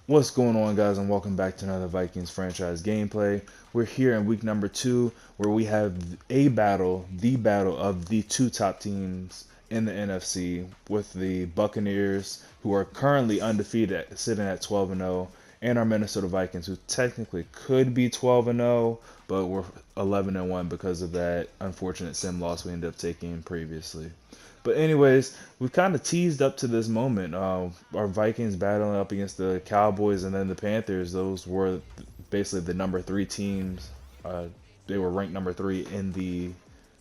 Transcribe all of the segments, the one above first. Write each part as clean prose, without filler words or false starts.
What's going on, guys, and welcome back to another Vikings franchise gameplay. We're here in week number 2, where we have the battle of the two top teams in the NFC, with the Buccaneers, who are currently undefeated, sitting at 12-0, and our Minnesota Vikings, who technically could be 12-0, but we're 11-1 because of that unfortunate sim loss we ended up taking previously. But anyways, we've kind of teased up to this moment. Our Vikings battling up against the Cowboys and then the Panthers. Those were basically the number 3 teams. Uh, they were ranked number 3 in the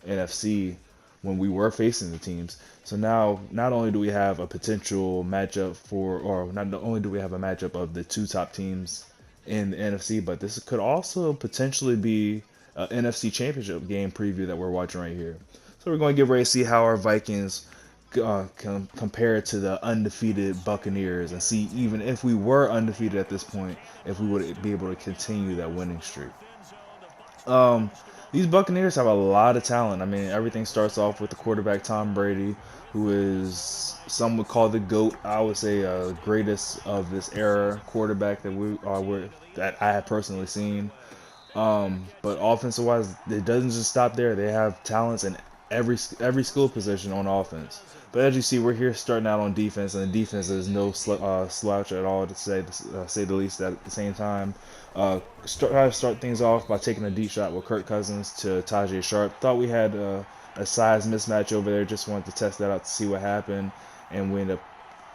NFC when we were facing the teams. So now, not only do we have a potential matchup or not only do we have a matchup of the two top teams in the NFC, but this could also potentially be an NFC Championship game preview that we're watching right here. So we're going to get ready to see how our Vikings compare to the undefeated Buccaneers and see, even if we were undefeated at this point, if we would be able to continue that winning streak. Um, these Buccaneers have a lot of talent. I mean, everything starts off with the quarterback Tom Brady, who is, some would call the GOAT. I would say greatest of this era quarterback that I have personally seen. But offensive wise, it doesn't just stop there. They have talents in every skill position on offense. But as you see, we're here starting out on defense, and the defense is no slouch at all, to say the least. At the same time, try to start things off by taking a deep shot with Kirk Cousins to Tajay Sharp. Thought we had a size mismatch over there. Just wanted to test that out to see what happened, and we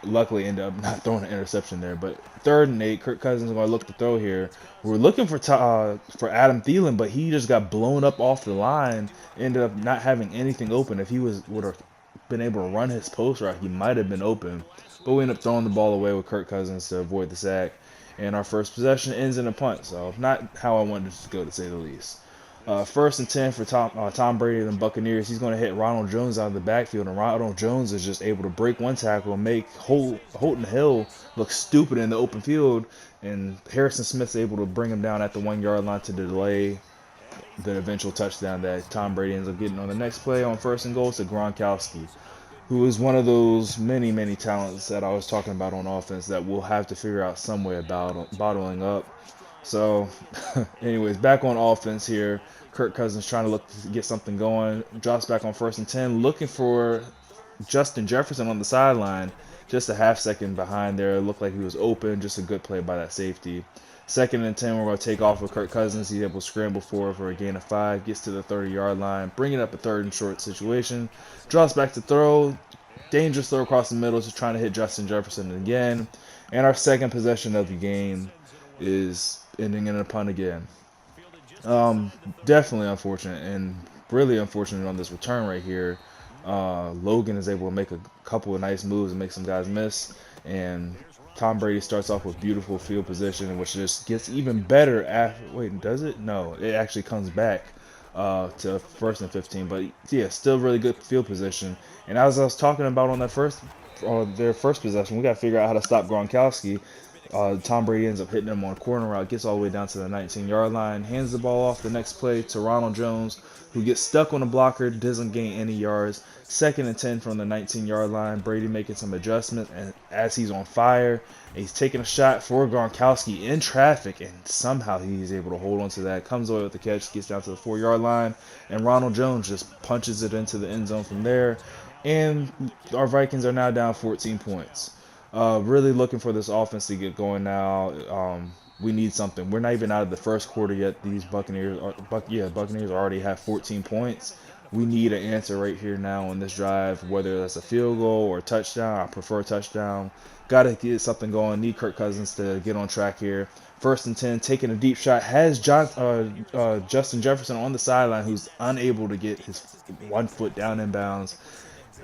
luckily ended up not throwing an interception there. But 3rd and 8, Kirk Cousins is going to look to throw here. We're looking for Adam Thielen, but he just got blown up off the line. Ended up not having anything open. If he would have been able to run his post route, he might have been open. But we end up throwing the ball away with Kirk Cousins to avoid the sack. And our first possession ends in a punt. So not how I wanted it to go, to say the least. 1st and 10 for Tom Brady and the Buccaneers. He's going to hit Ronald Jones out of the backfield, and Ronald Jones is just able to break one tackle and make Holton Hill look stupid in the open field. And Harrison Smith's able to bring him down at the 1 yard line to delay the eventual touchdown that Tom Brady ends up getting on the next play on 1st and goal to Gronkowski, who is one of those many talents that I was talking about on offense that we'll have to figure out some way about bottling up. So, anyways, back on offense here. Kirk Cousins trying to look to get something going. Drops back on 1st and 10, looking for Justin Jefferson on the sideline. Just a half-second behind there. It looked like he was open. Just a good play by that safety. 2nd and 10, we're going to take off with Kirk Cousins. He's able to scramble forward for a gain of 5. Gets to the 30-yard line. Bringing up a 3rd-and-short situation. Drops back to throw. Dangerous throw across the middle. Just trying to hit Justin Jefferson again. And our second possession of the game is ending in a punt again. Definitely unfortunate, and really unfortunate on this return right here. Logan is able to make a couple of nice moves and make some guys miss, and Tom Brady starts off with beautiful field position, which just gets even better after. Wait, does it? No, it actually comes back to 1st and 15. But yeah, still really good field position. And as I was talking about on their first possession, we got to figure out how to stop Gronkowski. Tom Brady ends up hitting him on a corner route, gets all the way down to the 19-yard line, hands the ball off the next play to Ronald Jones, who gets stuck on a blocker, doesn't gain any yards. 2nd and 10 from the 19-yard line. Brady making some adjustments, and as he's on fire, he's taking a shot for Gronkowski in traffic, and somehow he's able to hold on to that. Comes away with the catch, gets down to the 4-yard line, and Ronald Jones just punches it into the end zone from there. And our Vikings are now down 14 points. Really looking for this offense to get going now. We need something. We're not even out of the first quarter yet. These Buccaneers already have 14 points. We need an answer right here now on this drive, whether that's a field goal or a touchdown. I prefer a touchdown. Got to get something going. Need Kirk Cousins to get on track here. 1st and 10, taking a deep shot, has Justin Jefferson on the sideline, who's unable to get his 1 foot down in bounds.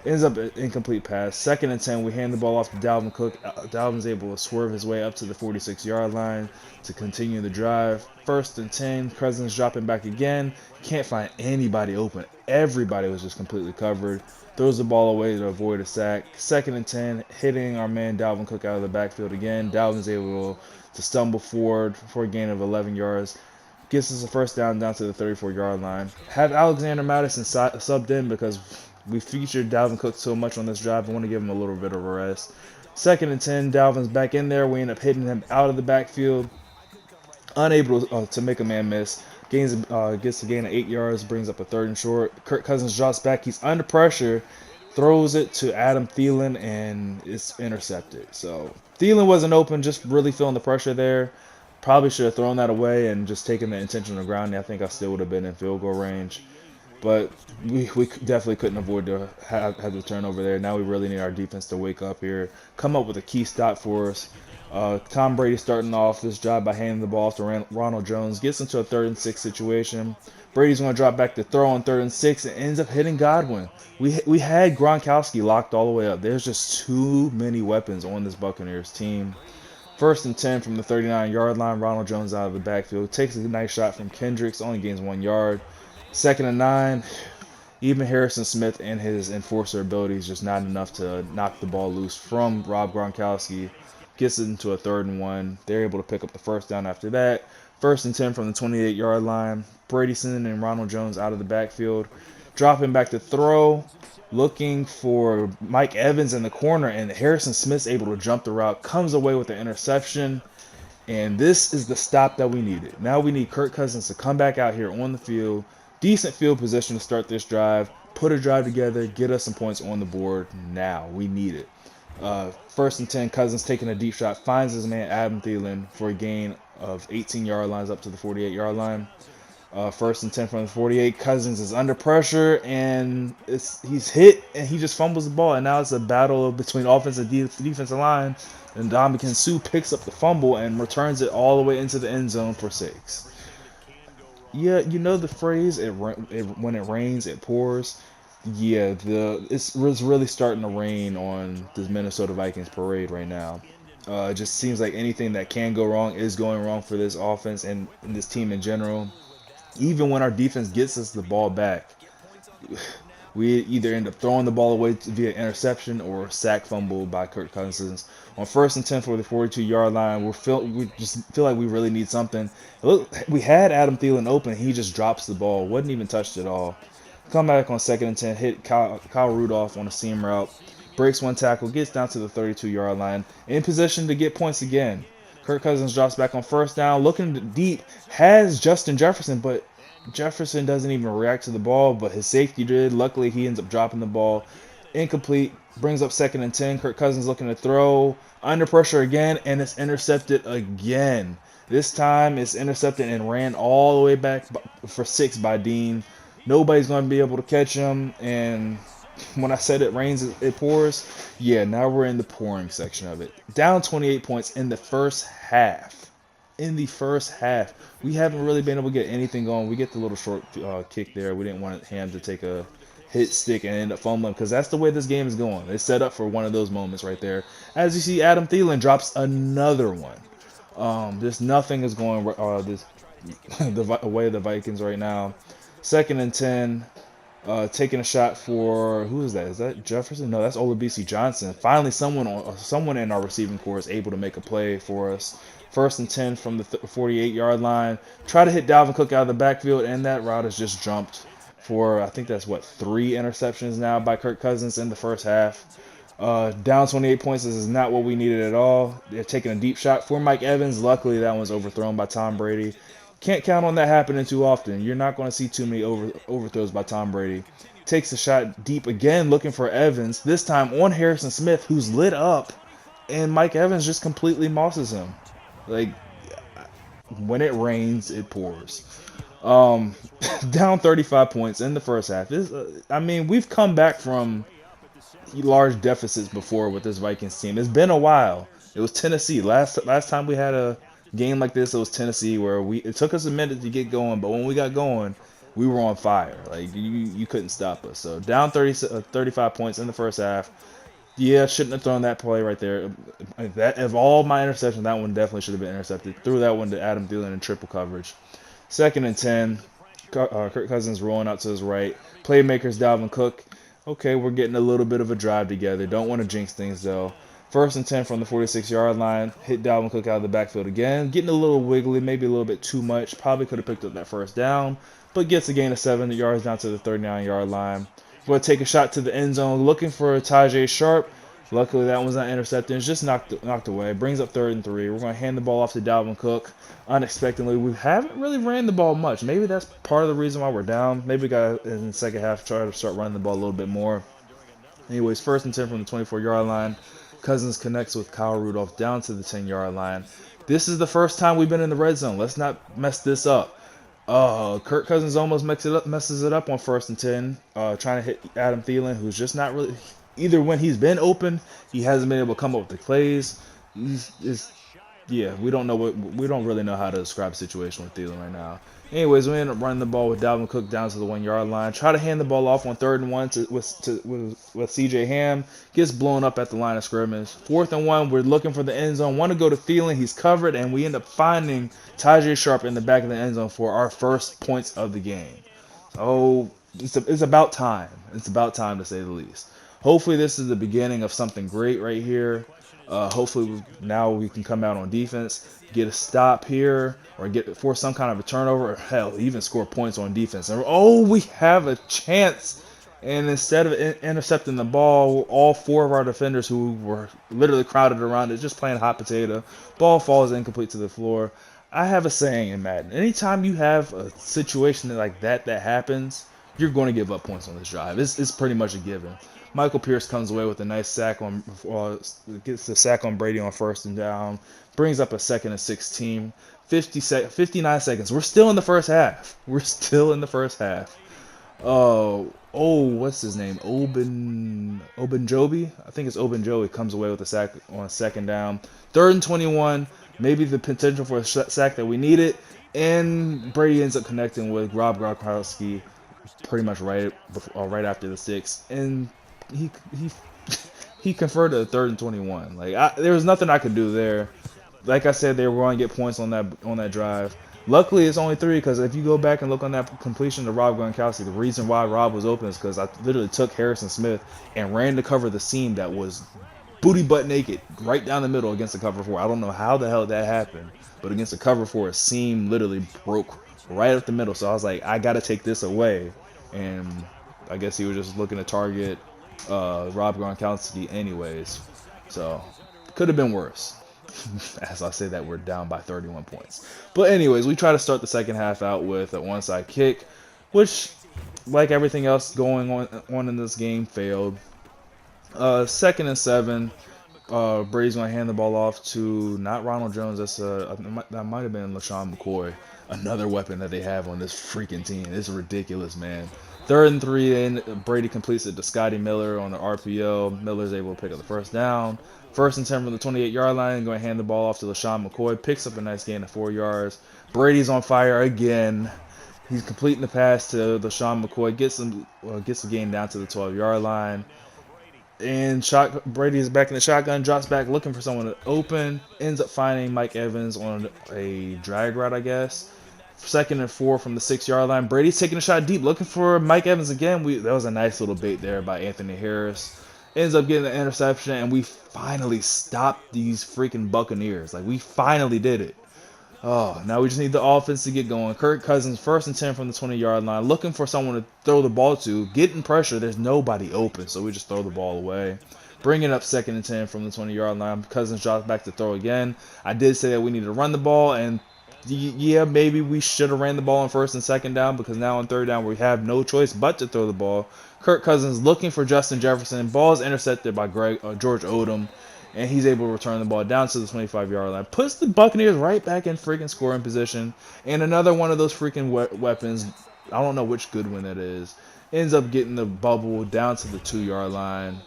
Ends up an incomplete pass. 2nd and 10, we hand the ball off to Dalvin Cook. Dalvin's able to swerve his way up to the 46-yard line to continue the drive. 1st and 10, Cousins dropping back again. Can't find anybody open. Everybody was just completely covered. Throws the ball away to avoid a sack. 2nd and 10, hitting our man Dalvin Cook out of the backfield again. Dalvin's able to stumble forward for a gain of 11 yards. Gets us a first down to the 34-yard line. Have Alexander Madison subbed in because we featured Dalvin Cook so much on this drive. I want to give him a little bit of a rest. Second and 10, Dalvin's back in there. We end up hitting him out of the backfield, unable to make a man miss. Gets a gain of 8 yards, brings up a third and short. Kirk Cousins drops back. He's under pressure, throws it to Adam Thielen, and it's intercepted. So Thielen wasn't open, just really feeling the pressure there. Probably should have thrown that away and just taken the intentional grounding. I think I still would have been in field goal range. But we definitely couldn't avoid to have the turnover there. Now we really need our defense to wake up here, come up with a key stop for us. Tom Brady starting off this drive by handing the ball off to Ronald Jones, gets into a 3rd and 6 situation. Brady's going to drop back to throw on 3rd and 6 and ends up hitting Godwin. We had Gronkowski locked all the way up. There's just too many weapons on this Buccaneers team. 1st and 10 from the 39-yard line. Ronald Jones out of the backfield. Takes a nice shot from Kendricks. Only gains 1 yard. 2nd and 9. Even Harrison Smith and his enforcer abilities just not enough to knock the ball loose from Rob Gronkowski. Gets it into a 3rd and 1. They're able to pick up the first down after that. 1st and 10 from the 28-yard line. Bradyson and Ronald Jones out of the backfield. Dropping back to throw. Looking for Mike Evans in the corner, and Harrison Smith's able to jump the route. Comes away with the interception. And this is the stop that we needed. Now we need Kirk Cousins to come back out here on the field. Decent field position to start this drive. Put a drive together. Get us some points on the board now. We need it. 1st and 10, Cousins taking a deep shot. Finds his man Adam Thielen for a gain of 18 yard lines up to the 48-yard line. 1st and 10 from the 48. Cousins is under pressure, and he's hit, and he just fumbles the ball. And now it's a battle between offense and defensive line. And Ndamukong Suh picks up the fumble and returns it all the way into the end zone for 6. Yeah, you know the phrase, when it rains, it pours. Yeah, it's really starting to rain on this Minnesota Vikings parade right now. It just seems like anything that can go wrong is going wrong for this offense and this team in general. Even when our defense gets us the ball back, we either end up throwing the ball away via interception or sack fumble by Kirk Cousins. On 1st and 10 for the 42-yard line, we just feel like we really need something. Look, we had Adam Thielen open. He just drops the ball. Wasn't even touched at all. Come back on 2nd and 10. Hit Kyle Rudolph on a seam route. Breaks 1 tackle. Gets down to the 32-yard line. In position to get points again. Kirk Cousins drops back on 1st down. Looking deep. Has Justin Jefferson, but Jefferson doesn't even react to the ball, but his safety did. Luckily, he ends up dropping the ball. Incomplete. Brings up 2nd and 10. Kirk Cousins looking to throw. Under pressure again, and it's intercepted again. This time, it's intercepted and ran all the way back for 6 by Dean. Nobody's going to be able to catch him, and when I said it rains, it pours, yeah, now we're in the pouring section of it. Down 28 points in the first half. We haven't really been able to get anything going. We get the little short kick there. We didn't want him to take a hit stick and end up fumbling, because that's the way this game is going. It's set up for one of those moments right there. As you see, Adam Thielen drops another one. Just nothing is going the way of the Vikings right now. 2nd and 10. Taking a shot for, who is that? Is that Jefferson? No, that's Olabisi Johnson. Finally, someone in our receiving corps is able to make a play for us. 1st and 10 from the 48-yard line. Try to hit Dalvin Cook out of the backfield, and that route is just jumped for, I think that's 3 interceptions now by Kirk Cousins in the first half. Down 28 points. This is not what we needed at all. They're taking a deep shot for Mike Evans. Luckily, that one's overthrown by Tom Brady. Can't count on that happening too often. You're not going to see too many overthrows by Tom Brady. Takes a shot deep again, looking for Evans. This time on Harrison Smith, who's lit up, and Mike Evans just completely mosses him. Like, when it rains, it pours. Down 35 points in the first half. We've come back from large deficits before with this Vikings team. It's been a while. It was Tennessee. Last time we had a game like this, it was Tennessee, where it took us a minute to get going, but when we got going, we were on fire. Like, you couldn't stop us. So down 35 points in the first half. Yeah, shouldn't have thrown that play right there. Of all my interceptions, that one definitely should have been intercepted. Threw that one to Adam Thielen in triple coverage. 2nd and 10. Kirk Cousins rolling out to his right. Playmakers Dalvin Cook. Okay, we're getting a little bit of a drive together. Don't want to jinx things, though. 1st and 10 from the 46-yard line. Hit Dalvin Cook out of the backfield again. Getting a little wiggly, maybe a little bit too much. Probably could have picked up that first down, but gets a gain of 7 yards down to the 39-yard line. Going to take a shot to the end zone, looking for Tajay Sharp. Luckily, that one's not intercepted. It's just knocked away. Brings up 3rd and 3. We're going to hand the ball off to Dalvin Cook. Unexpectedly, we haven't really ran the ball much. Maybe that's part of the reason why we're down. Maybe we got in the second half try to start running the ball a little bit more. Anyways, 1st and 10 from the 24-yard line. Cousins connects with Kyle Rudolph down to the 10-yard line. This is the first time we've been in the red zone. Let's not mess this up. Kirk Cousins almost messes it up on 1st and 10, trying to hit Adam Thielen, who's just not really. Either when he's been open, he hasn't been able to come up with the plays. Yeah, we don't really know how to describe the situation with Thielen right now. Anyways, we end up running the ball with Dalvin Cook down to the 1-yard line. Try to hand the ball off on 3rd and 1 with C.J. Ham. Gets blown up at the line of scrimmage. 4th and 1, we're looking for the end zone. Want to go to Thielen. He's covered, and we end up finding Tajay Sharp in the back of the end zone for our first points of the game. So it's about time. It's about time, to say the least. Hopefully this is the beginning of something great right here. Hopefully now we can come out on defense, get a stop here, or force some kind of a turnover, or hell, even score points on defense. And we have a chance. And instead of intercepting the ball, all 4 of our defenders who were literally crowded around it, just playing hot potato, ball falls incomplete to the floor. I have a saying in Madden: anytime you have a situation like that happens, you're going to give up points on this drive. It's pretty much a given. Michael Pierce comes away with a nice sack gets the sack on Brady on 1st and 10, brings up a 2nd and 16, 59 seconds. We're still in the first half. What's his name? Obenjobi? I think it's Obenjobi comes away with a sack on 2nd down. 3rd and 21, maybe the potential for a sack that we needed, and Brady ends up connecting with Rob Gronkowski pretty much right after the 6, and he converted a 3rd and 21. There was nothing I could do there. Like I said, they were going to get points on that drive. Luckily, it's only 3, because if you go back and look on that completion to Rob Gronkowski, the reason why Rob was open is because I literally took Harrison Smith and ran to cover the seam that was booty butt naked right down the middle against the cover 4. I don't know how the hell that happened, but against the cover 4, a seam literally broke right up the middle. So I was like, I got to take this away. And I guess he was just looking to target Rob Gronkowski anyways. So could have been worse. As I say that, we're down by 31 points. But anyways, we try to start the second half out with a onside kick, which, like everything else going on in this game, failed. 2nd and 7, Brady's going to hand the ball off to not Ronald Jones. That might have been LaShawn McCoy. Another weapon that they have on this freaking team. It's ridiculous, man. 3rd and 3, and Brady completes it to Scotty Miller on the RPO. Miller's able to pick up the 1st down. 1st and 10 from the 28-yard line. Going to hand the ball off to LaShawn McCoy. Picks up a nice gain of 4 yards. Brady's on fire again. He's completing the pass to LaShawn McCoy. Gets the gain down to the 12-yard line. And Brady is back in the shotgun, drops back looking for someone to open, ends up finding Mike Evans on a drag route, I guess. 2nd and 4 from the 6-yard line. Brady's taking a shot deep, looking for Mike Evans again. That was a nice little bait there by Anthony Harris. Ends up getting the interception, and we finally stopped these freaking Buccaneers. We finally did it. Oh, now we just need the offense to get going. Kirk Cousins, 1st and 10 from the 20-yard line, looking for someone to throw the ball to, getting pressure. There's nobody open, so we just throw the ball away. Bringing up 2nd and 10 from the 20-yard line. Cousins drops back to throw again. I did say that we need to run the ball, and yeah, maybe we should have ran the ball on 1st and 2nd down, because now on 3rd down we have no choice but to throw the ball. Kirk Cousins looking for Justin Jefferson. Ball is intercepted by George Odom, and he's able to return the ball down to the 25-yard line. Puts the Buccaneers right back in freaking scoring position. And another one of those freaking weapons, I don't know which good one that is, ends up getting the bubble down to the 2-yard line.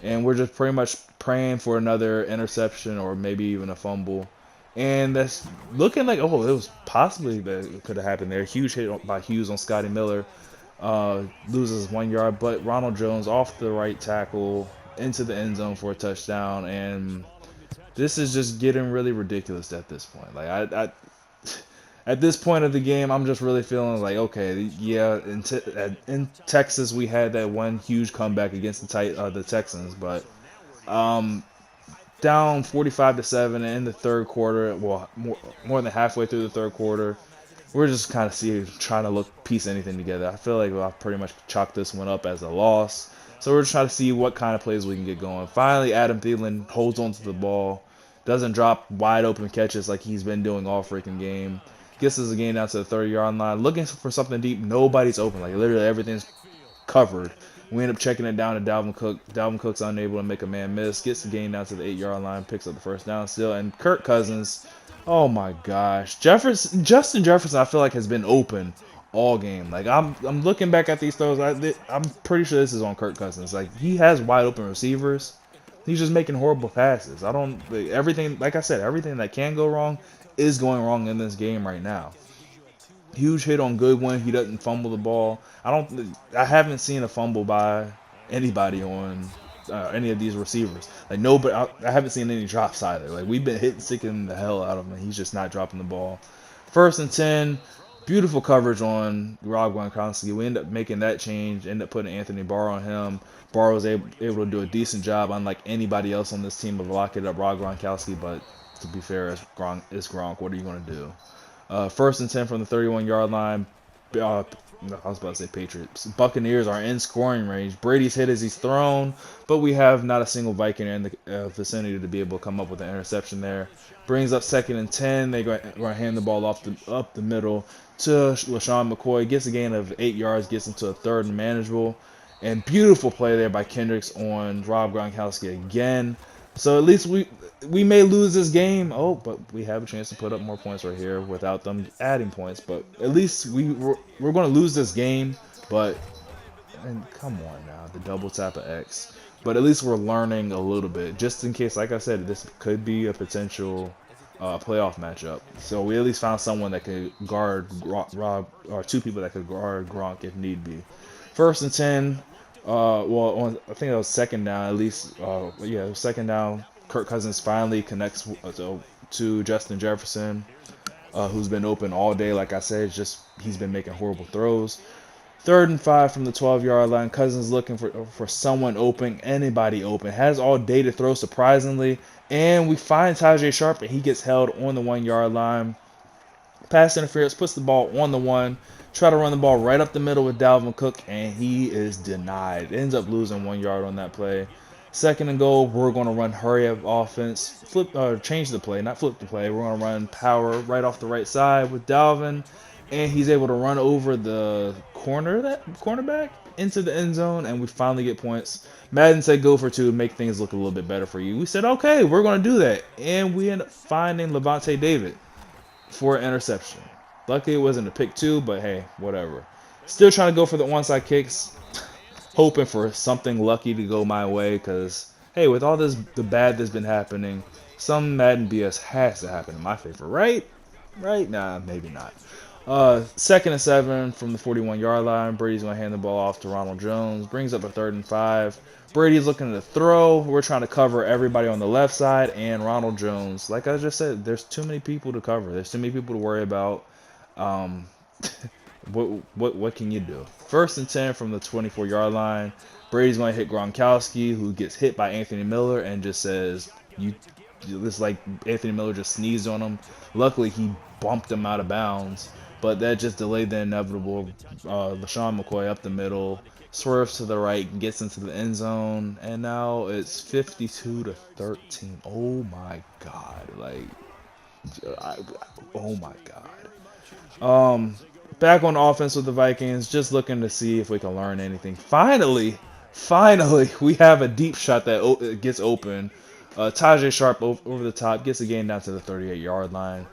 And we're just pretty much praying for another interception or maybe even a fumble. And that's looking like, it was possibly that it could have happened there. Huge hit by Hughes on Scotty Miller. Loses 1 yard, but Ronald Jones off the right tackle into the end zone for a touchdown. And this is just getting really ridiculous at this point. At this point of the game, I'm just really feeling like, okay, yeah, in Texas we had that one huge comeback against the Texans, but down 45-7 in the third quarter. Well, more than halfway through the third quarter, we're just kind of trying to piece anything together. I feel like I've pretty much chalked this one up as a loss. So we're just trying to see what kind of plays we can get going. Finally, Adam Thielen holds onto the ball, doesn't drop wide open catches like he's been doing all freaking game. Gets us a game down to the 30-yard line, looking for something deep. Nobody's open. Like literally everything's covered. We end up checking it down to Dalvin Cook. Dalvin Cook's unable to make a man miss. Gets the game down to the 8-yard line. Picks up the first down still. And Kirk Cousins, oh my gosh, Justin Jefferson, I feel like has been open all game. Like I'm looking back at these throws. I'm pretty sure this is on Kirk Cousins. Like he has wide open receivers. He's just making horrible passes. I don't everything. Like I said, everything that can go wrong is going wrong in this game right now. Huge hit on Goodwin. He doesn't fumble the ball. I haven't seen a fumble by anybody on any of these receivers. Like nobody. I haven't seen any drops either. Like we've been hitting sicking the hell out of him. He's just not dropping the ball. 1st and 10. Beautiful coverage on Rob Gronkowski. We end up making that change. End up putting Anthony Barr on him. Barr was able to do a decent job, unlike anybody else on this team, of locking up Rob Gronkowski. But to be fair, it's Gronk. What are you going to do? 1st and 10 from the 31-yard line. I was about to say Patriots. Buccaneers are in scoring range. Brady's hit as he's thrown, but we have not a single Viking in the vicinity to be able to come up with an interception there. Brings up 2nd and 10. They're going to hand the ball up the middle to LaShawn McCoy. Gets a gain of 8 yards. Gets into a 3rd and manageable. And beautiful play there by Kendricks on Rob Gronkowski again. So at least we may lose this game. Oh, but we have a chance to put up more points right here without them adding points. But at least we're going to lose this game. But and come on now, the double tap of X. But at least we're learning a little bit, just in case. Like I said, this could be a potential playoff matchup. So we at least found someone that could guard Rob, or two people that could guard Gronk if need be. 1st and 10. I think that was 2nd down. At least, yeah, it was 2nd down. Kirk Cousins finally connects to Justin Jefferson, who's been open all day. Like I said, he's been making horrible throws. 3rd and 5 from the 12-yard line. Cousins looking for someone open, anybody open. Has all day to throw, surprisingly. And we find Tajay Sharp, and he gets held on the 1-yard line. Pass interference, puts the ball on the 1. Try to run the ball right up the middle with Dalvin Cook, and he is denied. Ends up losing 1 yard on that play. 2nd and goal, we're going to run hurry-up offense. Change the play, not flip the play. We're going to run power right off the right side with Dalvin, and he's able to run over the cornerback into the end zone, and we finally get points. Madden said go for 2, make things look a little bit better for you. We said, okay, we're going to do that, and we end up finding Levante David for an interception. Luckily, it wasn't a pick 2, but hey, whatever. Still trying to go for the onside kicks, hoping for something lucky to go my way, because, hey, with all the bad that's been happening, some Madden BS has to happen in my favor, right? Right? Nah, maybe not. 2nd and 7 from the 41-yard line. Brady's going to hand the ball off to Ronald Jones. Brings up a 3rd and 5. Brady's looking to throw. We're trying to cover everybody on the left side and Ronald Jones. Like I just said, there's too many people to cover. There's too many people to worry about. What can you do? 1st and 10 from the 24-yard line. Brady's going to hit Gronkowski, who gets hit by Anthony Miller and just says, this like Anthony Miller just sneezed on him. Luckily, he bumped him out of bounds, but that just delayed the inevitable. LaShawn McCoy up the middle, swerves to the right, gets into the end zone, and now it's 52-13. Oh my God! Oh my God. Back on offense with the Vikings, just looking to see if we can learn anything. Finally, we have a deep shot that gets open. Tajay Sharp over the top, gets the game down to the 38-yard line.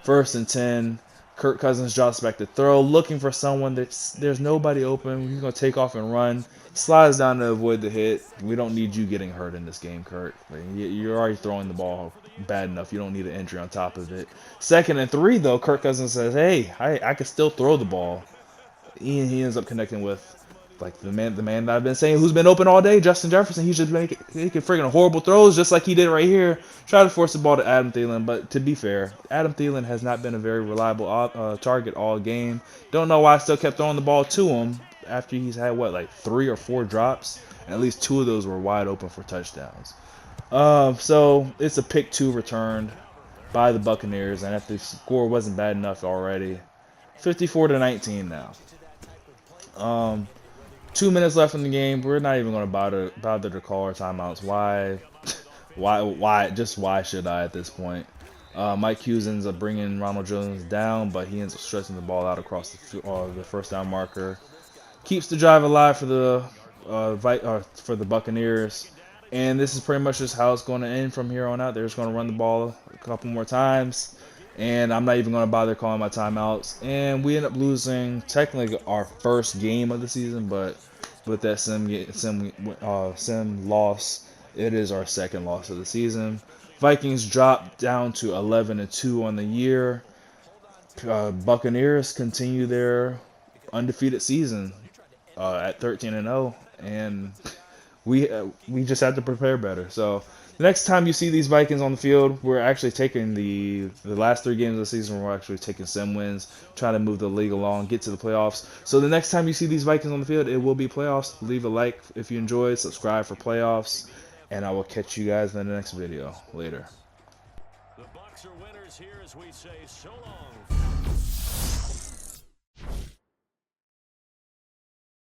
1st and 10. Kirk Cousins drops back to throw, looking for someone. There's nobody open. He's going to take off and run. Slides down to avoid the hit. We don't need you getting hurt in this game, Kirk. You're already throwing the ball bad enough. You don't need an injury on top of it. 2nd and 3, though, Kirk Cousins says, hey, I can still throw the ball. He ends up connecting with like the man that I've been saying, who's been open all day, Justin Jefferson. He's just making freaking horrible throws, just like he did right here. Try to force the ball to Adam Thielen, but to be fair, Adam Thielen has not been a very reliable target all game. Don't know why I still kept throwing the ball to him after he's had, like 3 or 4 drops, and at least 2 of those were wide open for touchdowns. So it's a pick 2 returned by the Buccaneers, and if the score wasn't bad enough already, 54-19 now. 2 minutes left in the game. We're not even going to bother to call our timeouts. Why? Why? Just why should I at this point? Mike Hughes ends up bringing Ronald Jones down, but he ends up stretching the ball out across the first down marker. Keeps the drive alive for the Buccaneers. And this is pretty much just how it's going to end from here on out. They're just going to run the ball a couple more times. And I'm not even going to bother calling my timeouts. And we end up losing technically our first game of the season, but with that sim loss, it is our second loss of the season. Vikings drop down to 11-2 on the year. Buccaneers continue their undefeated season at 13-0, and we just have to prepare better. So the next time you see these Vikings on the field, we're actually taking the last 3 games of the season. We're actually taking sim wins, trying to move the league along, get to the playoffs. So the next time you see these Vikings on the field, it will be playoffs. Leave a like if you enjoyed, subscribe for playoffs, and I will catch you guys in the next video. Later. The Bucs are winners here as we say so long.